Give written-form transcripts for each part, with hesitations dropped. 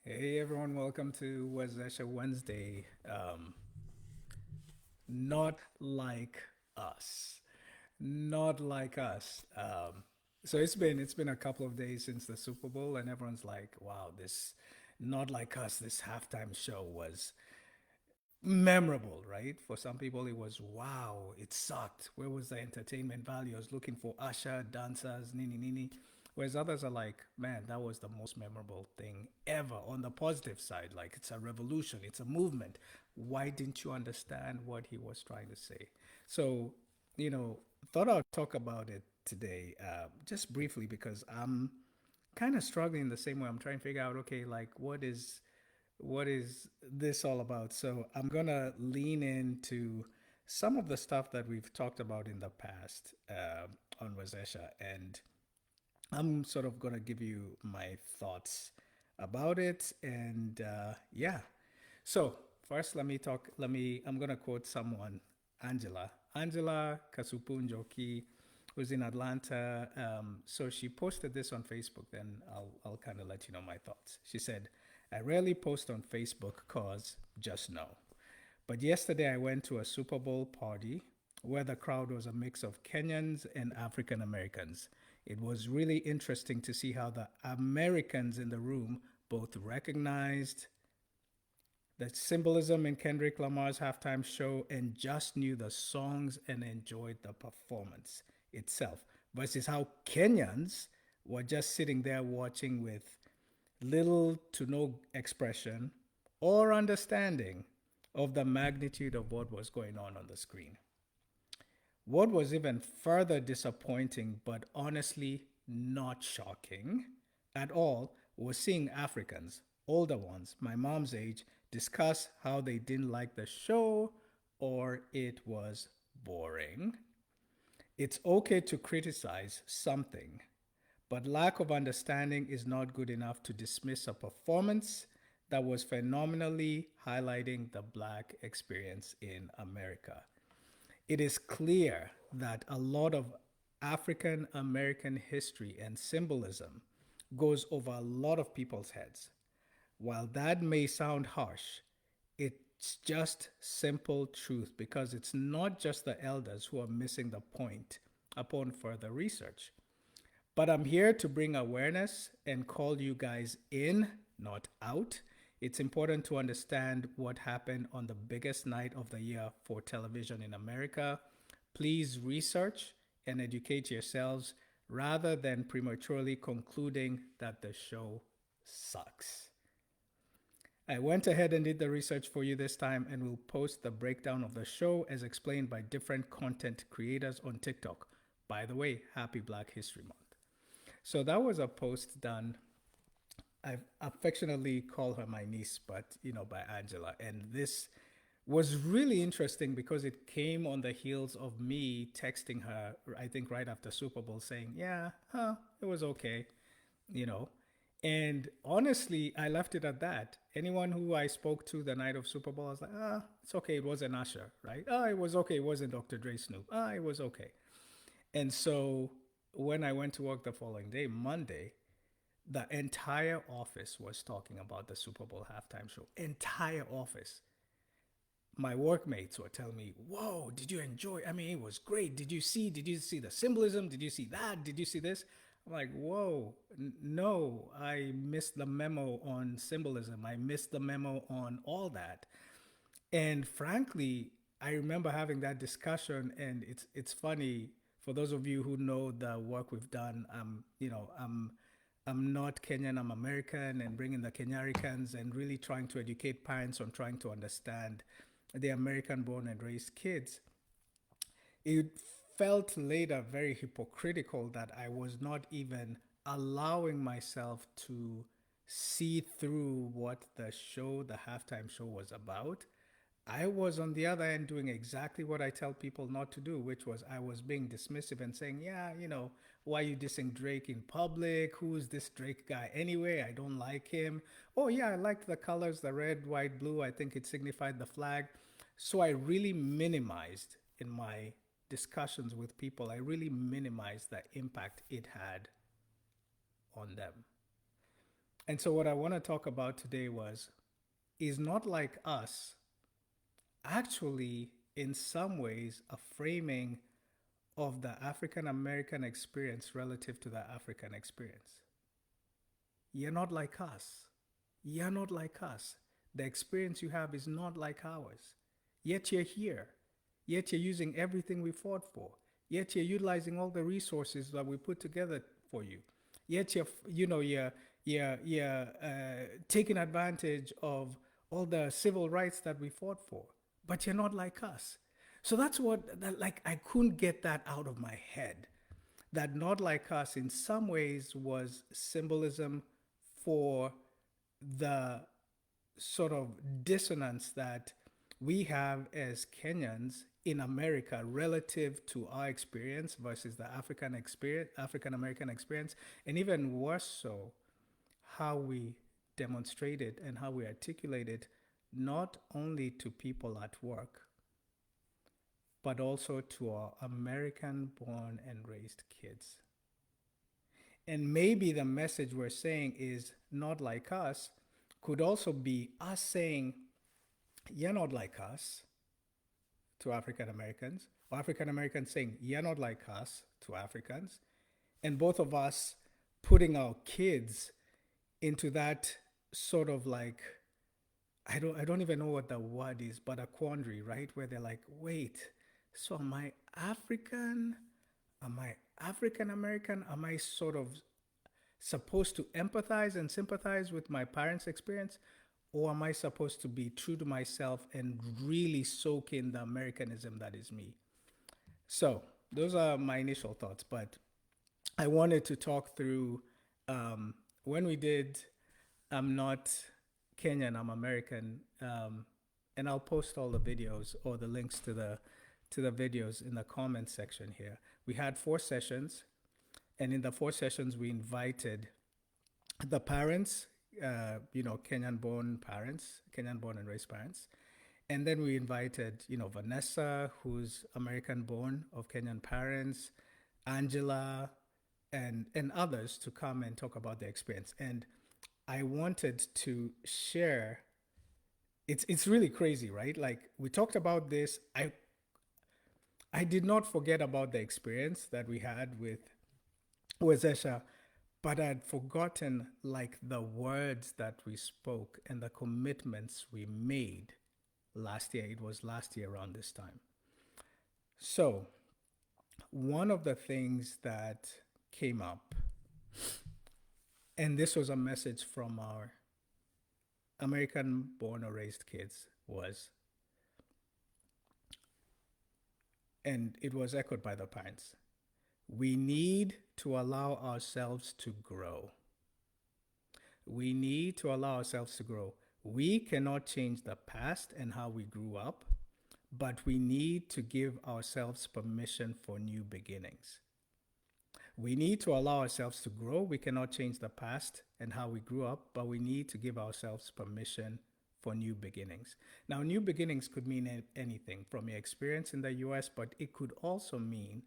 Hey everyone, welcome to Wazesha Wednesday. Not like us, not like us. So it's been a couple of days since the Super Bowl, and everyone's like, "Wow, this not like us." This halftime show was memorable, right? For some people, it was wow, it sucked. Where was the entertainment value? I was looking for usher, dancers, nini nini. Whereas others are like, man, that was the most memorable thing ever on the positive side. Like, it's a revolution, it's a movement. Why didn't you understand what he was trying to say? So, you know, thought I'd talk about it today, just briefly, because I'm kind of struggling the same way. I'm trying to figure out, okay, like, what is this all about? So I'm gonna lean into some of the stuff that we've talked about in the past on Wazesha, and I'm sort of gonna give you my thoughts about it. And yeah, so first, let me talk. I'm gonna quote someone, Angela Kasupunjoki, who's in Atlanta. So she posted this on Facebook. Then I'll kind of let you know my thoughts. She said, "I rarely post on Facebook cause just know. But yesterday I went to a Super Bowl party where the crowd was a mix of Kenyans and African Americans. It was really interesting to see how the Americans in the room both recognized the symbolism in Kendrick Lamar's halftime show and just knew the songs and enjoyed the performance itself, versus how Kenyans were just sitting there watching with little to no expression or understanding of the magnitude of what was going on the screen. What was even further disappointing, but honestly not shocking at all, was seeing Africans, older ones, my mom's age, discuss how they didn't like the show or it was boring. It's okay to criticize something, but lack of understanding is not good enough to dismiss a performance that was phenomenally highlighting the Black experience in America. It is clear that a lot of African American history and symbolism goes over a lot of people's heads. While that may sound harsh, it's just simple truth because it's not just the elders who are missing the point upon further research. But I'm here to bring awareness and call you guys in, not out. It's important to understand what happened on the biggest night of the year for television in America. Please research and educate yourselves rather than prematurely concluding that the show sucks. I went ahead and did the research for you this time and will post the breakdown of the show as explained by different content creators on TikTok. By the way, happy Black History Month. So that was a post done. I affectionately call her my niece, but by Angela. And this was really interesting because it came on the heels of me texting her, I think right after Super Bowl, saying, "Yeah, it was okay," you know. And honestly, I left it at that. Anyone who I spoke to the night of Super Bowl, I was like, it's okay. It wasn't Usher, right? It was okay. It wasn't Dr. Dre Snoop. It was okay. And so when I went to work the following day, Monday, the entire office was talking about the Super Bowl halftime show. Entire office. My workmates were telling me, "Whoa, did you enjoy? I mean, it was great. Did you see the symbolism? Did you see that? Did you see this?" I'm like, "Whoa, no, I missed the memo on symbolism. I missed the memo on all that." And frankly, I remember having that discussion, and it's funny for those of you who know the work we've done. I'm not Kenyan, I'm American, and bringing the KenyaRicans and really trying to educate parents on trying to understand the American-born and raised kids. It felt later very hypocritical that I was not even allowing myself to see through what the halftime show was about. I was on the other end doing exactly what I tell people not to do, which was I was being dismissive and saying, "Yeah, why are you dissing Drake in public? Who is this Drake guy anyway? I don't like him. Oh, yeah, I liked the colors, the red, white, blue. I think it signified the flag." So I really minimized in my discussions with people, I really minimized the impact it had on them. And so, what I want to talk about today is not like us actually, in some ways, a framing of the African American experience relative to the African experience. You're not like us. You're not like us. The experience you have is not like ours. Yet you're here. Yet you're using everything we fought for. Yet you're utilizing all the resources that we put together for you. Yet you're taking advantage of all the civil rights that we fought for. But you're not like us. So that's what like I couldn't get that out of my head. That not like us in some ways was symbolism for the sort of dissonance that we have as Kenyans in America relative to our experience versus the African American experience, and even worse so, how we demonstrate it and how we articulate it, not only to people at work, but also to our American born and raised kids. And maybe the message we're saying is not like us, could also be us saying, you're not like us to African Americans, or African Americans saying, you're not like us to Africans, and both of us putting our kids into that sort of like, I don't even know what the word is, but a quandary, right? Where they're like, wait, so am I African? Am I African American? Am I sort of supposed to empathize and sympathize with my parents' experience? Or am I supposed to be true to myself and really soak in the Americanism that is me? So, those are my initial thoughts. But I wanted to talk through when we did I'm Not Kenyan, I'm American. And I'll post all the videos or the links to the videos in the comment section here. We had 4 sessions, and in the 4 sessions, we invited the parents, Kenyan-born parents, Kenyan-born and raised parents, and then we invited, Vanessa, who's American-born of Kenyan parents, Angela, and others to come and talk about their experience. And I wanted to share. It's really crazy, right? Like we talked about this. I did not forget about the experience that we had with Zesha, but I'd forgotten like the words that we spoke and the commitments we made last year. It was last year around this time. So, one of the things that came up, and this was a message from our American born or raised kids, was, and it was echoed by the parents, we need to allow ourselves to grow. We need to allow ourselves to grow. We cannot change the past and how we grew up, but we need to give ourselves permission for new beginnings. We need to allow ourselves to grow. We cannot change the past and how we grew up, but we need to give ourselves permission for new beginnings. Now, new beginnings could mean anything from your experience in the US, but it could also mean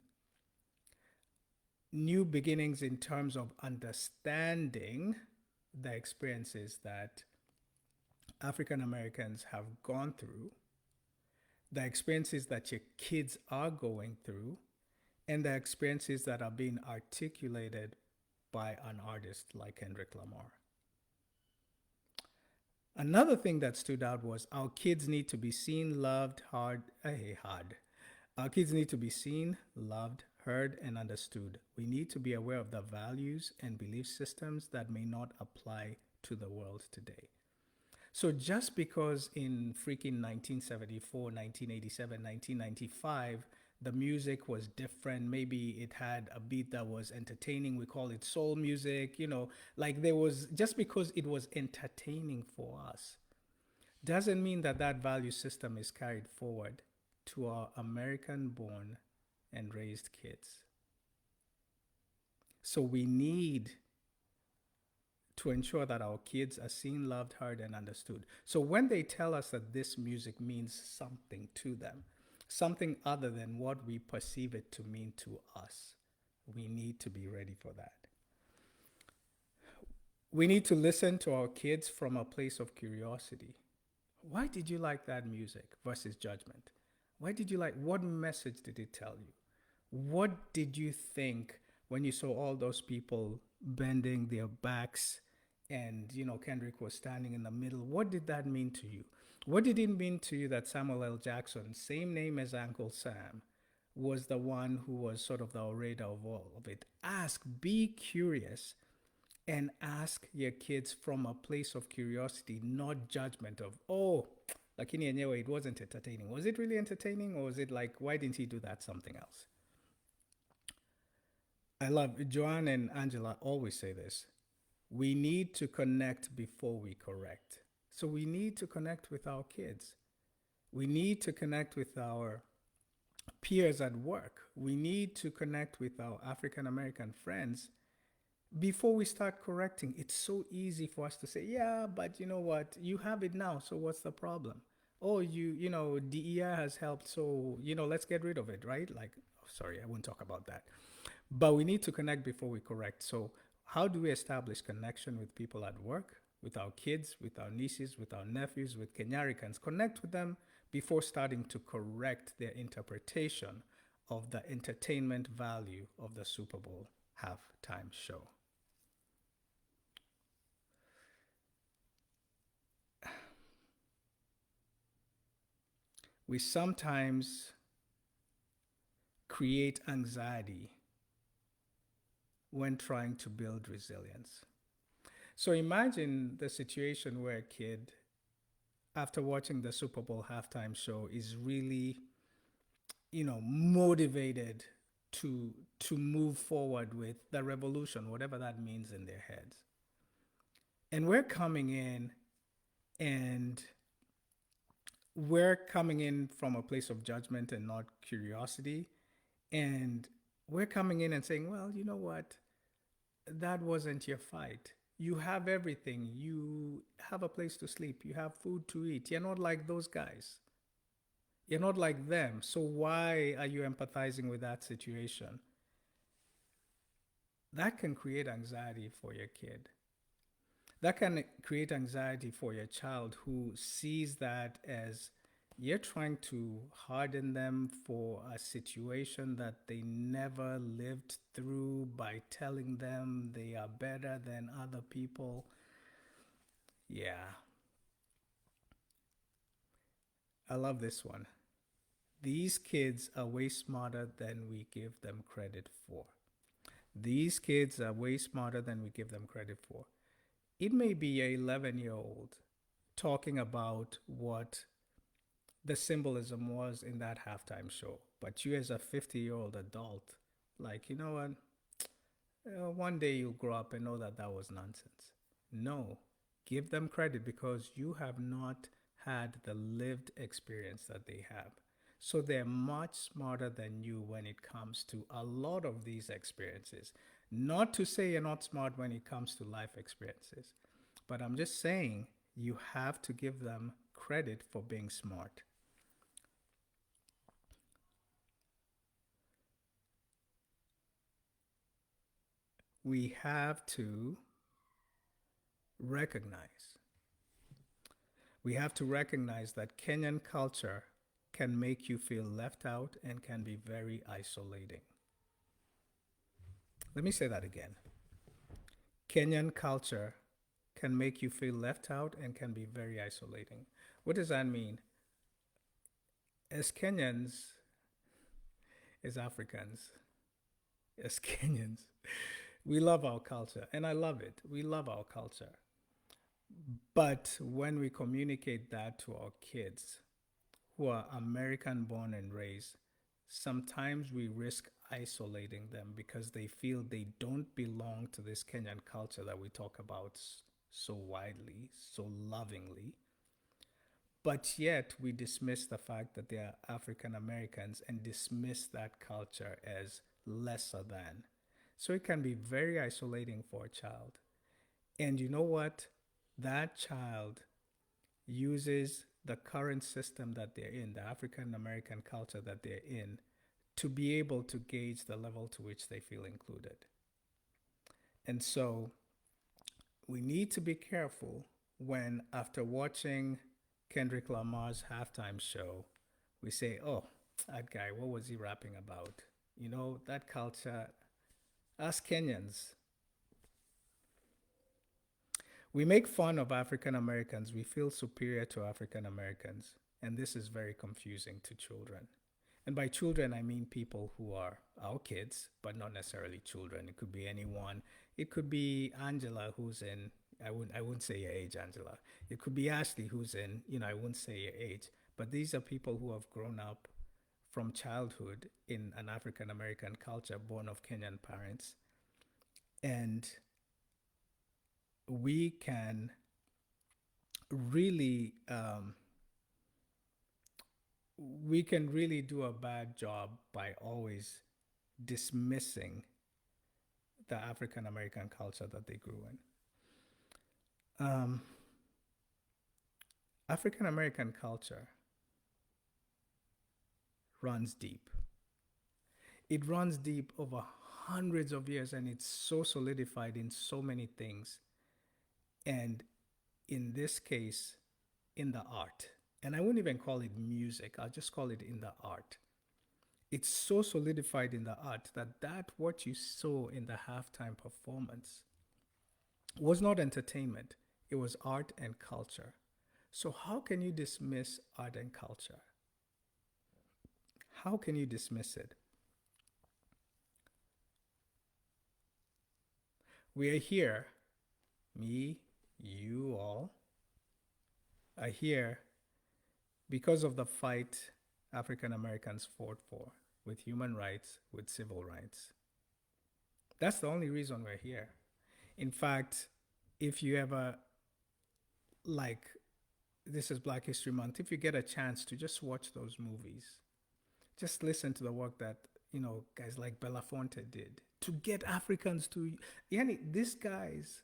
new beginnings in terms of understanding the experiences that African Americans have gone through, the experiences that your kids are going through, and the experiences that are being articulated by an artist like Kendrick Lamar. Another thing that stood out was our kids need to be seen, loved, hard. Our kids need to be seen, loved, heard, and understood. We need to be aware of the values and belief systems that may not apply to the world today. So just because in freaking 1974, 1987, 1995, the music was different, maybe it had a beat that was entertaining, we call it soul music, like there was, just because it was entertaining for us, doesn't mean that that value system is carried forward to our American born and raised kids. So we need to ensure that our kids are seen, loved, heard, and understood. So when they tell us that this music means something to them, something other than what we perceive it to mean to us, we need to be ready for that. We need to listen to our kids from a place of curiosity. Why did you like that music versus judgment? Why did you like, what message did it tell you? What did you think when you saw all those people bending their backs and, Kendrick was standing in the middle? What did that mean to you? What did it mean to you that Samuel L. Jackson, same name as Uncle Sam, was the one who was sort of the orator of all of it? Ask, be curious, and ask your kids from a place of curiosity, not judgment of, oh, lakini yenyewe, it wasn't entertaining. Was it really entertaining, or was it like, why didn't he do that something else? I love Joanne and Angela always say this. We need to connect before we correct. So we need to connect with our kids. We need to connect with our peers at work. We need to connect with our African American friends before we start correcting. It's so easy for us to say, yeah, but you know what? You have it now, so what's the problem? Oh, DEI has helped, so, let's get rid of it, right? Like, oh, sorry, I won't talk about that. But we need to connect before we correct. So, how do we establish connection with people at work, with our kids, with our nieces, with our nephews, with KenyaRicans? Connect with them before starting to correct their interpretation of the entertainment value of the Super Bowl halftime show. We sometimes create anxiety when trying to build resilience. So imagine the situation where a kid, after watching the Super Bowl halftime show, is really, motivated to move forward with the revolution, whatever that means in their heads. And and we're coming in from a place of judgment and not curiosity. And we're coming in and saying, well, you know what? That wasn't your fight. You have everything. You have a place to sleep. You have food to eat. You're not like those guys. You're not like them. So why are you empathizing with that situation? That can create anxiety for your kid. That can create anxiety for your child who sees that as you're trying to harden them for a situation that they never lived through by telling them they are better than other people. Yeah, I love this one. These kids are way smarter than we give them credit for. These kids are way smarter than we give them credit for. It may be an 11-year-old talking about what the symbolism was in that halftime show. But you, as a 50-year-old adult, like, you know what? One day you'll grow up and know that that was nonsense. No, give them credit because you have not had the lived experience that they have. So they're much smarter than you when it comes to a lot of these experiences. Not to say you're not smart when it comes to life experiences, but I'm just saying you have to give them credit for being smart. We have to recognize. We have to recognize that Kenyan culture can make you feel left out and can be very isolating. Let me say that again. Kenyan culture can make you feel left out and can be very isolating. What does that mean? As Kenyans, as Africans, as Kenyans, we love our culture, and I love it. We love our culture. But when we communicate that to our kids who are American born and raised, sometimes we risk isolating them because they feel they don't belong to this Kenyan culture that we talk about so widely, so lovingly. But yet we dismiss the fact that they are African Americans and dismiss that culture as lesser than. So it can be very isolating for a child. And you know what? That child uses the current system that they're in, the African American culture that they're in, to be able to gauge the level to which they feel included. And so we need to be careful when, after watching Kendrick Lamar's halftime show, we say, oh, that guy, what was he rapping about? You know, that culture, us Kenyans, we make fun of African Americans. We feel superior to African Americans. And this is very confusing to children. And by children, I mean people who are our kids, but not necessarily children. It could be anyone. It could be Angela, who's in, I wouldn't say your age, Angela. It could be Ashley, who's in, I wouldn't say your age. But these are people who have grown up from childhood in an African American culture, born of Kenyan parents. And we can really do a bad job by always dismissing the African American culture that they grew in. African American culture runs deep. It runs deep over hundreds of years, and it's so solidified in so many things. And in this case, in the art. And I wouldn't even call it music, I'll just call it in the art. It's so solidified in the art that what you saw in the halftime performance was not entertainment, it was art and culture. So how can you dismiss art and culture? How can you dismiss it? We are here, me, you all, are here because of the fight African Americans fought for with human rights, with civil rights. That's the only reason we're here. In fact, if you ever, like, this is Black History Month, if you get a chance to just watch those movies, just listen to the work that, guys like Belafonte did to get Africans to, these guys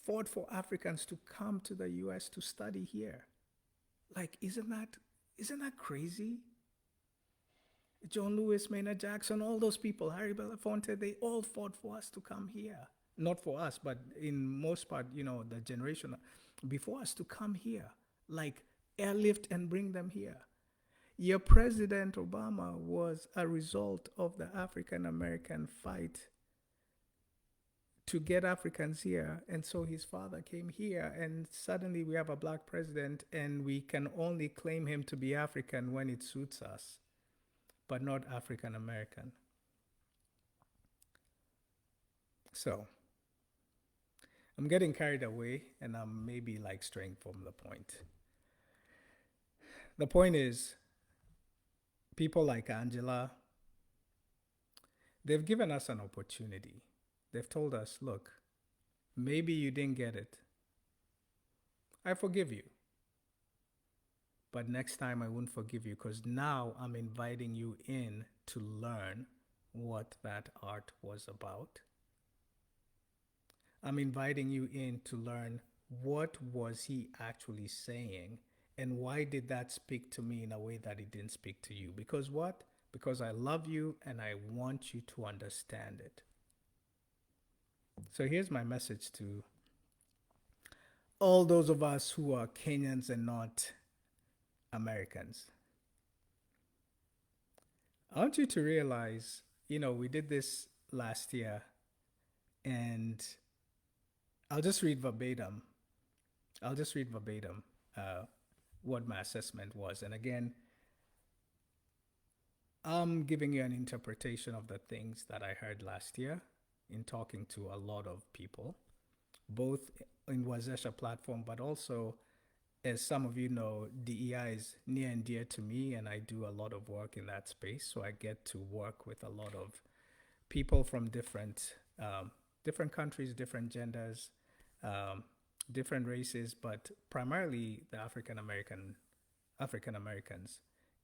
fought for Africans to come to the US to study here. Like, isn't that crazy? John Lewis, Maynard Jackson, all those people, Harry Belafonte, they all fought for us to come here. Not for us, but in most part, the generation before us to come here. Like, airlift and bring them here. Your President Obama was a result of the African American fight to get Africans here. And so his father came here, and suddenly we have a Black president, and we can only claim him to be African when it suits us, but not African American. So I'm getting carried away, and I'm maybe like straying from the point. The point is, people like Angela, they've given us an opportunity. They've told us, look, maybe you didn't get it. I forgive you. But next time I won't forgive you, because now I'm inviting you in to learn what that art was about. I'm inviting you in to learn what was he actually saying, and why did that speak to me in a way that it didn't speak to you? Because what? Because I love you and I want you to understand it. So here's my message to all those of us who are Kenyans and not Americans. I want you to realize, we did this last year, and I'll just read verbatim what my assessment was. And again, I'm giving you an interpretation of the things that I heard last year in talking to a lot of people, both in Wazesha platform, but also, as some of you know, DEI is near and dear to me, and I do a lot of work in that space. So I get to work with a lot of people from different countries, different genders, different races, but primarily the African Americans.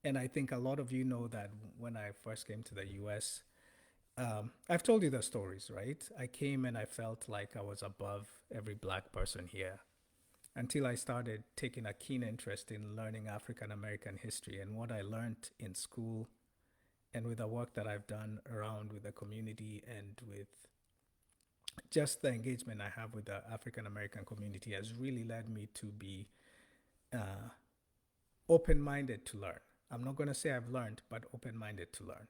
And I think a lot of you know that when I first came to the US, I've told you the stories, right? I came and I felt like I was above every Black person here, until I started taking a keen interest in learning African American history. And what I learned in school, and with the work that I've done around with the community and with just the engagement I have with the African American community has really led me to be uh, open minded to learn. I'm not going to say I've learned, but open minded to learn.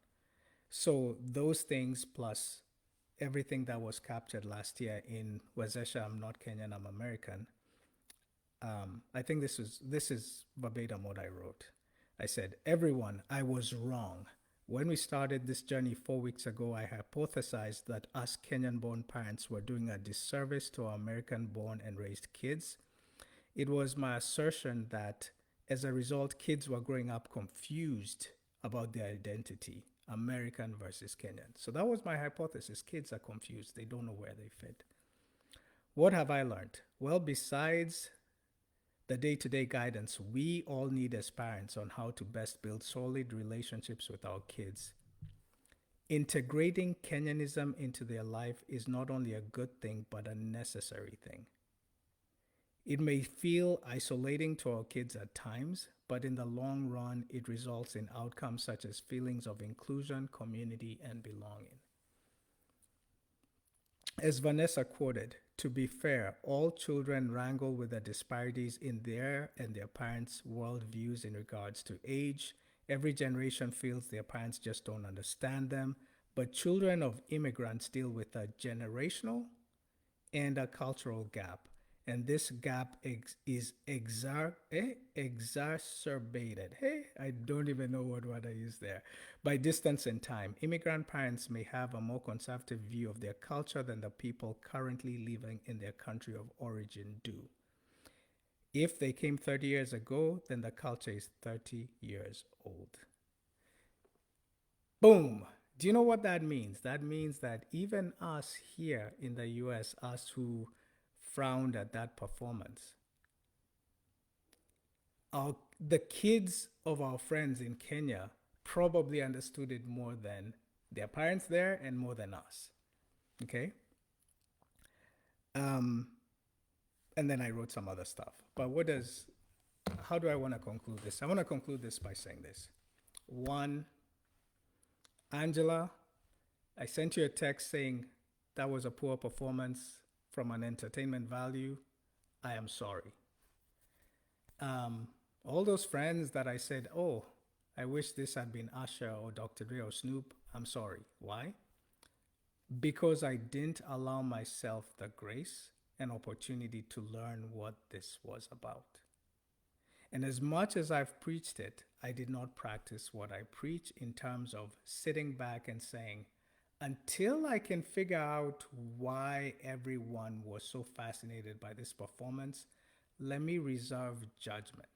So, those things plus everything that was captured last year in Wazesha, I'm not Kenyan, I'm American. I think this is verbatim what I wrote. I said, "Everyone, I was wrong. When we started this journey 4 weeks ago, I hypothesized that us Kenyan-born parents were doing a disservice to our American-born and raised kids. It was my assertion that as a result, kids were growing up confused about their identity, American versus Kenyan. So that was my hypothesis. Kids are confused. They don't know where they fit. What have I learned? Well, besides the day to day guidance we all need as parents on how to best build solid relationships with our kids, integrating Kenyanism into their life is not only a good thing, but a necessary thing. It may feel isolating to our kids at times, but in the long run, it results in outcomes such as feelings of inclusion, community, and belonging. As Vanessa quoted, to be fair, all children wrangle with the disparities in their and their parents' worldviews in regards to age. Every generation feels their parents just don't understand them, but children of immigrants deal with a generational and a cultural gap. And this gap is exacerbated. Hey, I don't even know what word I use there. By distance and time, immigrant parents may have a more conservative view of their culture than the people currently living in their country of origin do. If they came 30 years ago, then the culture is 30 years old. Boom. Do you know what that means? That means that even us here in the US, us who frowned at that performance, the kids of our friends in Kenya probably understood it more than their parents there and more than us. Okay? Um, and then I wrote some other stuff. But how do I want to conclude this? I want to conclude this by saying this. One, Angela, I sent you a text saying that was a poor performance from an entertainment value. I am sorry. All those friends that I said, oh, I wish this had been Usher or Dr. Dre or Snoop, I'm sorry. Why? Because I didn't allow myself the grace and opportunity to learn what this was about. And as much as I've preached it, I did not practice what I preach in terms of sitting back and saying, until I can figure out why everyone was so fascinated by this performance, let me reserve judgment.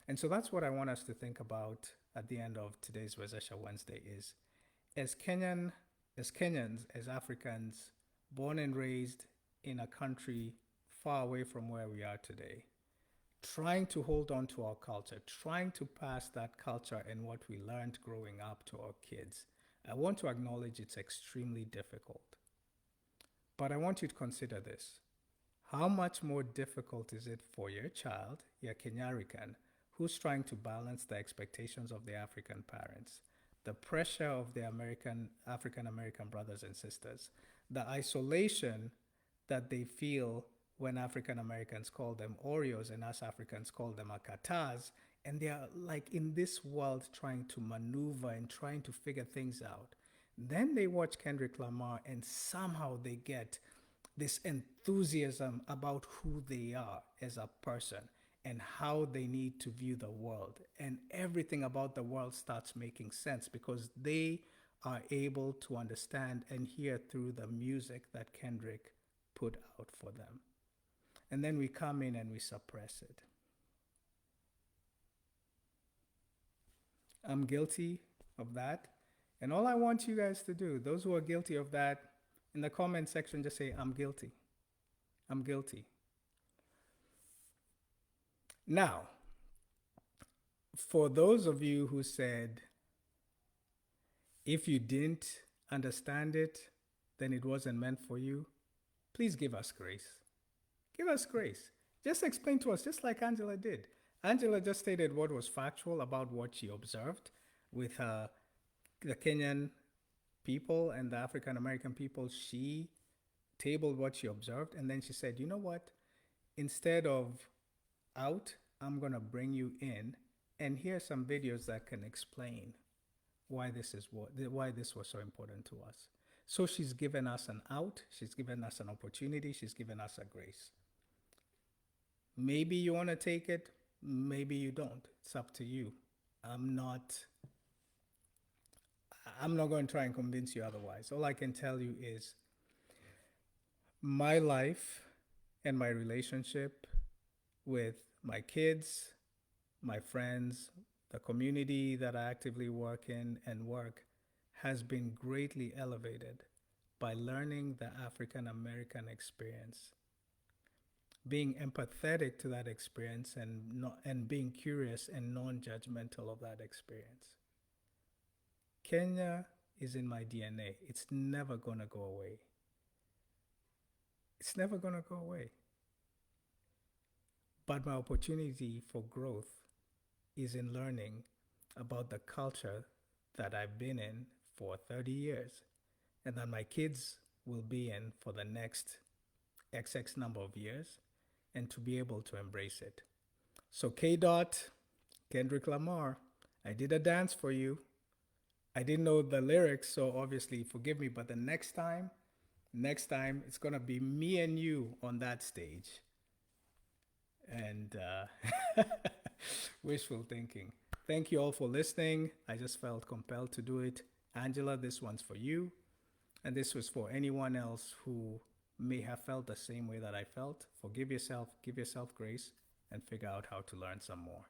And so that's what I want us to think about at the end of today's Wezesha Wednesday is, as Kenyans, as Africans, born and raised in a country far away from where we are today, trying to hold on to our culture, trying to pass that culture and what we learned growing up to our kids, I want to acknowledge it's extremely difficult. But I want you to consider this. How much more difficult is it for your child, your KenyaRican, who's trying to balance the expectations of the African parents, the pressure of the African American brothers and sisters, the isolation that they feel when African Americans call them Oreos and us Africans call them Akatas, and they are like in this world trying to maneuver and trying to figure things out. Then they watch Kendrick Lamar and somehow they get this enthusiasm about who they are as a person and how they need to view the world. And everything about the world starts making sense because they are able to understand and hear through the music that Kendrick put out for them. And then we come in and we suppress it. I'm guilty of that. And all I want you guys to do, those who are guilty of that, in the comment section, just say, I'm guilty. I'm guilty. Now, for those of you who said, if you didn't understand it, then it wasn't meant for you, please give us grace. Give us grace. Just explain to us, just like Angela did. Angela just stated what was factual about what she observed with the Kenyan people and the African American people she tabled what she observed, and then she said, "You know what? Instead of out, I'm gonna bring you in, and here's some videos that can explain why this was so important to us." So she's given us an out, she's given us an opportunity, she's given us a grace. Maybe you want to take it, maybe you don't. It's up to you. I'm not I'm not going to try and convince you otherwise. All I can tell you is my life and my relationship with my kids, my friends, the community that I actively work in and work has been greatly elevated by learning the African American experience, being empathetic to that experience and being curious and non-judgmental of that experience. Kenya is in my DNA. It's never going to go away. It's never going to go away. But my opportunity for growth is in learning about the culture that I've been in for 30 years and that my kids will be in for the next XX number of years, and to be able to embrace it. So K. Dot, Kendrick Lamar, I did a dance for you. I didn't know the lyrics, so obviously forgive me, but the next time it's gonna be me and you on that stage. And wishful thinking. Thank you all for listening. I just felt compelled to do it. Angela, this one's for you. And this was for anyone else who may have felt the same way that I felt. Forgive yourself, give yourself grace, and figure out how to learn some more.